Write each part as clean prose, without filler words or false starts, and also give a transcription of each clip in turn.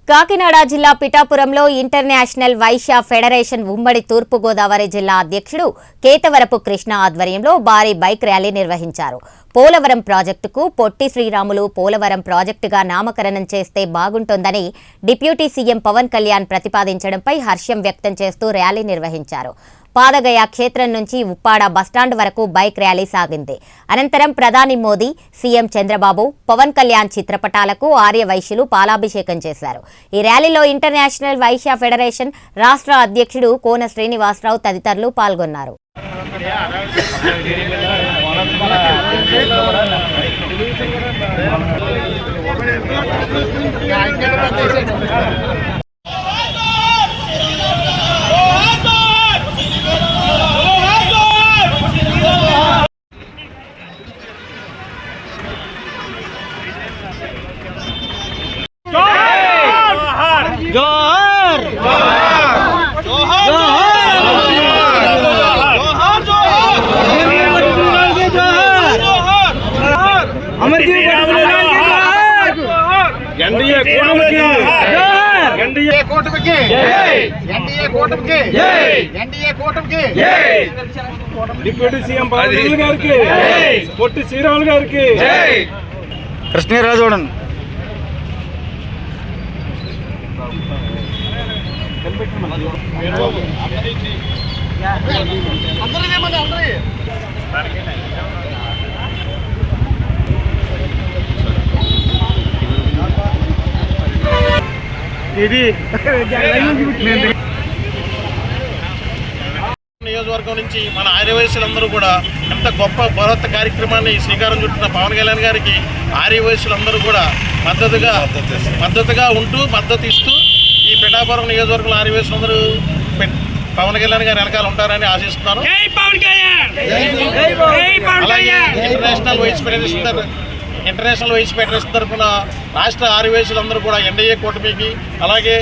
కాకినాడ జిల్లా పిఠాపురంలో international Vysya federation ఉమ్మడి తూర్పుగోదావరి జిల్లా అధ్యక్షుడు కేతవరపు కృష్ణ ఆధ్వర్యంలో భారీ బైక్ ర్యాలీ నిర్వహించారు. పోలవరం ప్రాజెక్టుకు పొట్టి శ్రీరాములు పోలవరం ప్రాజెక్టుగా నామకరణం చేస్తే బాగుంటుందని డిప్యూటీ సీఎం పవన్ కళ్యాణ్ ప్రతిపాదించడంపై హర్షం వ్యక్తం చేస్తూ ర్యాలీ నిర్వహించారు. పాదగయ క్షేత్రం నుంచి ఉప్పాడ బస్టాండ్ వరకు బైక్ ర్యాలీ సాగింది. అనంతరం ప్రధాని మోదీ, సీఎం చంద్రబాబు, పవన్ కళ్యాణ్ చిత్రపటాలకు ఆర్యవైశ్యులు పాలాభిషేకం చేశారు. ఈ ర్యాలీలో ఇంటర్నేషనల్ వైశ్య ఫెడరేషన్ రాష్ట్ర అధ్యక్షుడు కోన శ్రీనివాసరావు తదితరులు పాల్గొన్నారు. जोहर जोहर जोहर अमर जी एनडीए కూటమికి ఎన్డీఏ కూటమికి ఎన్డీఏ కూటమికి డిప్యూటీ సీఎం పవన్ కళ్యాణ్ గారికి పొట్టి శ్రీరాములు గారికి కృష్ణరాజు చూడండి. నియోజకవర్గం నుంచి మన ఆర్యవైశ్యులందరూ కూడా ఎంత గొప్ప బృహత్ కార్యక్రమాన్ని శ్రీకారం చుట్టిన పవన్ కళ్యాణ్ గారికి ఆర్యవైశ్యులందరూ కూడా మద్దతుగా ఉంటూ మద్దతు ఇస్తూ ఈ పిఠాపురం నియోజకవర్గంలో ఆర్యవైశ్యులందరూ పవన్ కళ్యాణ్ గారు వెనకాల ఉంటారని ఆశిస్తున్నాను. అలాగే ఇంటర్నేషనల్ వైస్ ఫెడరేషన్ తరఫున రాష్ట్ర ఆర్యవైశ్యులందరూ కూడా ఎన్డీఏ కూటమికి అలాగే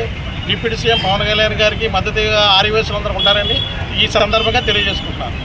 డిప్యూటీ సీఎం పవన్ కళ్యాణ్ గారికి మద్దతుగా ఆర్యవైశ్యులందరూ ఉంటారని ఈ సందర్భంగా తెలియజేసుకుంటున్నాను.